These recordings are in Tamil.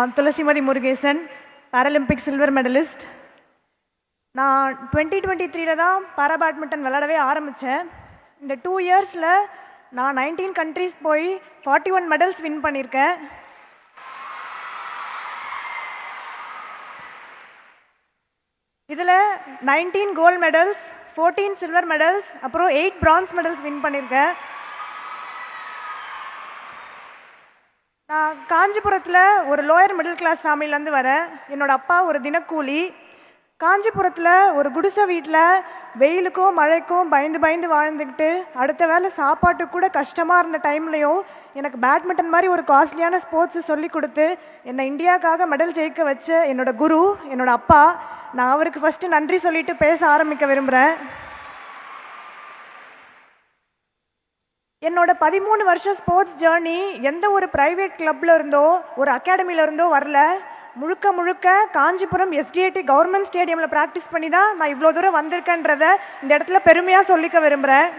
நான் Thulasimathi Murugesan, Paralympic silver medallist. நான் 2023 தான் பாரா பேட்மிண்டன் விளையாடவே ஆரம்பித்தேன். இந்த 2 இயர்ஸில் நான் 19 கண்ட்ரீஸ் போய் 41 மெடல்ஸ் வின் பண்ணியிருக்கேன். இதில் 19 கோல்டு மெடல்ஸ், 14 சில்வர் மெடல்ஸ், அப்புறம் 8 பிரான்ஸ் மெடல்ஸ் வின் பண்ணியிருக்கேன். நான் காஞ்சிபுரத்தில் ஒரு லோயர் மிடில் கிளாஸ் ஃபேமிலியிலேருந்து வரேன். என்னோடய அப்பா ஒரு தினக்கூலி. காஞ்சிபுரத்தில் ஒரு குடிசை வீட்டில் வெயிலுக்கும் மழைக்கும் பயந்து பயந்து வாழ்ந்துக்கிட்டு அடுத்த வேலை சாப்பாட்டுக்கு கூட கஷ்டமாக இருந்த டைம்லையும் எனக்கு பேட்மிண்டன் மாதிரி ஒரு காஸ்ட்லியான ஸ்போர்ட்ஸை சொல்லி கொடுத்து என்னை இந்தியாவுக்காக மெடல் ஜெயிக்க வச்ச என்னோடய குரு, என்னோடய அப்பா. நான் அவருக்கு ஃபஸ்ட்டு நன்றி சொல்லிட்டு பேச ஆரம்பிக்க விரும்புகிறேன். என்னோட 13 வருஷம் ஸ்போர்ட்ஸ் ஜேர்னி எந்த ஒரு ப்ரைவேட் கிளப்பில் இருந்தோ ஒரு அகாடமியில் இருந்தோ வரல. முழுக்க முழுக்க காஞ்சிபுரம் SDIT கவர்மெண்ட் ஸ்டேடியமில் ப்ராக்டிஸ் பண்ணி தான் நான் இவ்வளோ தூரம் வந்திருக்கேன்றதை இந்த இடத்துல பெருமையாக சொல்லிக்க விரும்புகிறேன்.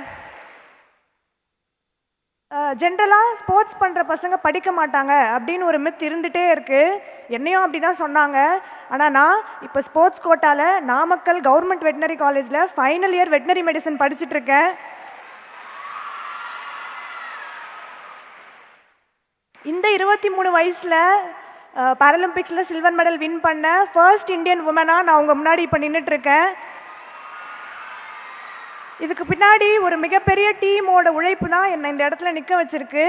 ஜென்ரலாக ஸ்போர்ட்ஸ் பண்ணுற பசங்க படிக்க மாட்டாங்க அப்படின்னு ஒரு மித் இருந்துகிட்டே இருக்குது. என்னையும் அப்படி தான் சொன்னாங்க. ஆனால் நான் இப்போ ஸ்போர்ட்ஸ் கோட்டாவில் நாமக்கல் கவர்மெண்ட் வெட்டினரி காலேஜில் ஃபைனல் இயர் வெட்டினரி மெடிசன் படிச்சுட்ருக்கேன். இந்த 23 வயசில் பாராலிம்பிக்ஸில் சில்வர் மெடல் வின் பண்ண ஃபர்ஸ்ட் இந்தியன் உமனாக நான் உங்கள் முன்னாடி இப்போ நின்றுட்டுருக்கேன். இதுக்கு பின்னாடி ஒரு மிகப்பெரிய டீமோட உழைப்பு தான் என்னை இந்த இடத்துல நிற்க வச்சுருக்கு.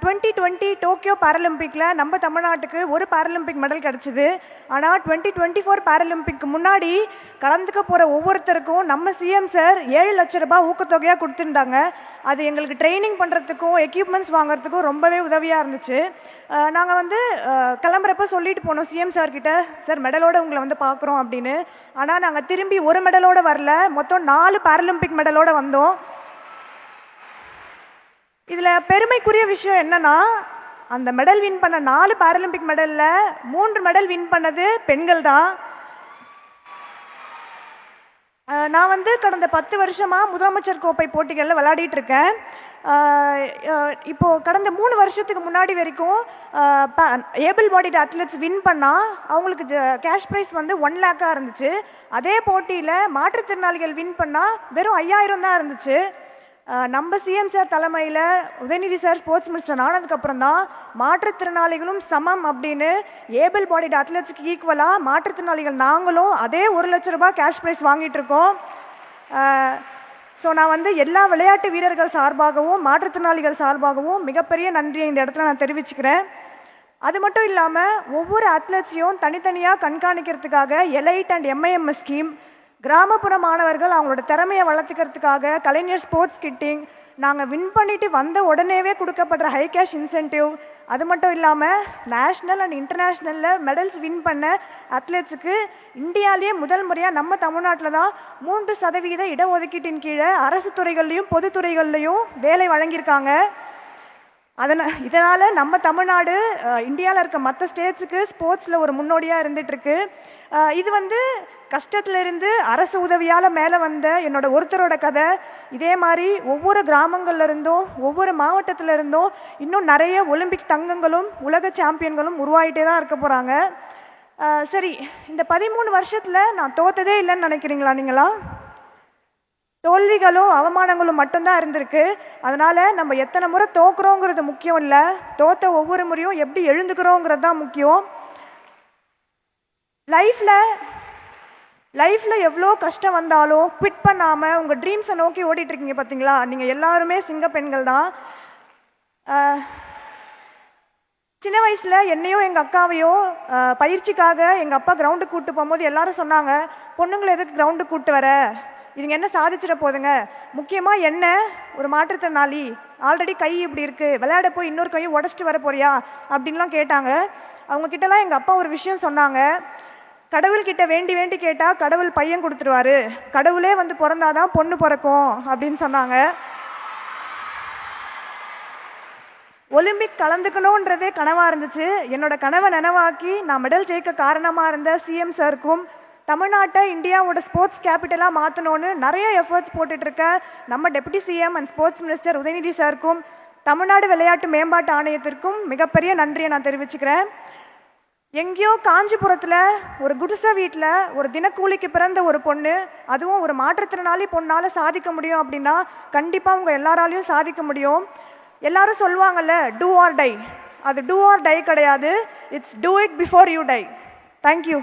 2020 டோக்கியோ பாராலிம்பிக்கில் நம்ம தமிழ்நாட்டுக்கு ஒரு பாராலிம்பிக் மெடல் கிடச்சிது. ஆனால் 2024 பாராலிம்பிக்கு முன்னாடி கலந்துக்க போகிற ஒவ்வொருத்தருக்கும் நம்ம சிஎம் சார் 7 லட்ச ரூபாய் ஊக்கத்தொகையாக கொடுத்துருந்தாங்க. அது எங்களுக்கு ட்ரைனிங் பண்ணுறதுக்கும் எக்யூப்மெண்ட்ஸ் வாங்குறதுக்கும் ரொம்பவே உதவியாக இருந்துச்சு. நாங்கள் கிளம்புறப்ப சொல்லிட்டு போனோம் சிஎம் சார்கிட்ட, சார் மெடலோடு உங்களை பார்க்குறோம் அப்படின்னு. ஆனால் நாங்கள் திரும்பி ஒரு மெடலோடு வரல, மொத்தம் 4 பாராலிம்பிக் மெடலோடு வந்தோம். இதில் பெருமைக்குரிய விஷயம் என்னென்னா, அந்த மெடல் வின் பண்ண 4 பாராலிம்பிக் மெடலில் 3 மெடல் வின் பண்ணது பெண்கள் தான். நான் கடந்த 10 வருஷமாக முதலமைச்சர் கோப்பை போட்டிகளில் விளையாடிட்டு இருக்கேன். இப்போது கடந்த 3 வருஷத்துக்கு முன்னாடி வரைக்கும் ஏபிள் பாடிட் அத்லெட்ஸ் வின் பண்ணால் அவங்களுக்கு கேஷ் ப்ரைஸ் 1 லேக்காக இருந்துச்சு. அதே போட்டியில் மாற்றுத்திறனாளிகள் வின் பண்ணால் வெறும் 5000 தான் இருந்துச்சு. நம்ம சிஎம் சார் தலைமையில் உதயநிதி சார் ஸ்போர்ட்ஸ் மினிஸ்டர் ஆனதுக்கப்புறம் தான் மாற்றுத்திறனாளிகளும் சமம் அப்படின்னு ஏபிள் பாடிட் அத்லெட்ஸுக்கு ஈக்குவலாக மாற்றுத்திறனாளிகள் நாங்களும் அதே 1 லட்ச ரூபாய் கேஷ் ப்ரைஸ் வாங்கிட்டு இருக்கோம். ஸோ நான் எல்லா விளையாட்டு வீரர்கள் சார்பாகவும் மாற்றுத்திறனாளிகள் சார்பாகவும் மிகப்பெரிய நன்றியை இந்த இடத்துல நான் தெரிவிச்சுக்கிறேன். அது மட்டும் இல்லாமல் ஒவ்வொரு அத்லெட்ஸையும் தனித்தனியாக கண்காணிக்கிறதுக்காக எலைட் அண்ட் MIMS ஸ்கீம், கிராமப்புற மாணவர்கள் அவங்களோட திறமையை வளர்த்துக்கிறதுக்காக கலைஞர் ஸ்போர்ட்ஸ் கிட்டிங், நாங்கள் வின் பண்ணிவிட்டு வந்த உடனேவே கொடுக்கப்படுற ஹை கேஷ் இன்சென்டிவ், அது மட்டும் இல்லாமல் நேஷ்னல் அண்ட் இன்டர்நேஷ்னலில் மெடல்ஸ் வின் பண்ண அத்லெட்ஸுக்கு இந்தியாவிலேயே முதல் முறையாக நம்ம தமிழ்நாட்டில் தான் 3% இடஒதுக்கீட்டின் கீழே அரசு துறைகள்லையும் பொதுத்துறைகள்லையும் வேலை வழங்கியிருக்காங்க. இதனால் நம்ம தமிழ்நாடு இந்தியாவில் இருக்க மற்ற ஸ்டேட்ஸுக்கு ஸ்போர்ட்ஸில் ஒரு முன்னோடியாக இருந்துகிட்ருக்கு. இது கஷ்டத்துலேருந்து அரசு உதவியால் மேலே வந்த என்னோட ஒருத்தரோட கதை. இதே மாதிரி ஒவ்வொரு கிராமங்கள்ல இருந்தும் ஒவ்வொரு மாவட்டத்தில் இருந்தும் இன்னும் நிறைய ஒலிம்பிக் தங்கங்களும் உலக சாம்பியன்களும் உருவாகிட்டே தான் இருக்க போகிறாங்க. சரி, இந்த 13 வருஷத்தில் நான் தோற்றதே இல்லைன்னு நினைக்கிறீங்களா? நீங்களா தோல்விகளும் அவமானங்களும் மட்டும்தான் இருந்திருக்கு. அதனால் நம்ம எத்தனை முறை தோக்குறோங்கிறது முக்கியம் இல்லை, தோற்ற ஒவ்வொரு முறையும் எப்படி எழுந்துக்கிறோங்கிறது தான் முக்கியம். லைஃப்பில் எவ்வளோ கஷ்டம் வந்தாலும் குவிட் பண்ணாமல் உங்கள் ட்ரீம்ஸை நோக்கி ஓடிட்டுருக்கீங்க பார்த்தீங்களா? நீங்கள் எல்லாருமே சிங்க பெண்கள் தான். சின்ன வயசில் என்னையும் எங்கள் அக்காவையும் பயிற்சிக்காக எங்கள் அப்பா கிரவுண்டுக்கு கூப்பிட்டு போகும்போது எல்லாரும் சொன்னாங்க, பொண்ணுங்களை எதுக்கு கிரவுண்டுக்கு கூப்பிட்டு வர, இதுங்க என்ன சாதிச்சிட போதுங்க, முக்கியமாக என்ன ஒரு மாற்றுத்திறனாளி, ஆல்ரெடி கை இப்படி இருக்குது, விளையாட போய் இன்னொரு கையை உடச்சிட்டு வர போறியா அப்படின்லாம் கேட்டாங்க. அவங்கக்கிட்டலாம் எங்கள் அப்பா ஒரு விஷயம் சொன்னாங்க, கடவுள்கிட்ட வேண்டி வேண்டி கேட்டால் கடவுள் பையன் கொடுத்துருவாரு, கடவுளே பிறந்தாதான் பொண்ணு பிறக்கும் அப்படின்னு சொன்னாங்க. ஒலிம்பிக் கலந்துக்கணுன்றதே கனவாக இருந்துச்சு. என்னோட கனவை நினைவாக்கி நான் மெடல் ஜெயிக்க காரணமாக இருந்த சிஎம் சாருக்கும், தமிழ்நாட்டை இந்தியாவோட ஸ்போர்ட்ஸ் கேபிட்டலாக மாற்றணும்னு நிறைய எஃபர்ட்ஸ் போட்டுட்ருக்க நம்ம deputy CM and sports minister Udhayanidhi சாருக்கும் தமிழ்நாடு விளையாட்டு மேம்பாட்டு ஆணையத்திற்கும் மிகப்பெரிய நன்றியை நான் தெரிவிச்சுக்கிறேன். எங்கேயோ காஞ்சிபுரத்தில் ஒரு குடிசை வீட்டில் ஒரு தினக்கூலிக்கு பிறந்த ஒரு பொண்ணு, அதுவும் ஒரு மாற்றுத்திறனாளி பொண்ணால் சாதிக்க முடியும் அப்படின்னா கண்டிப்பாக உங்கள் எல்லாராலையும் சாதிக்க முடியும். எல்லாரும் சொல்லுவாங்கல்ல, டூ ஆர் டை. அது டூ ஆர் டை கிடையாது, it's do it before you tie. Thank you.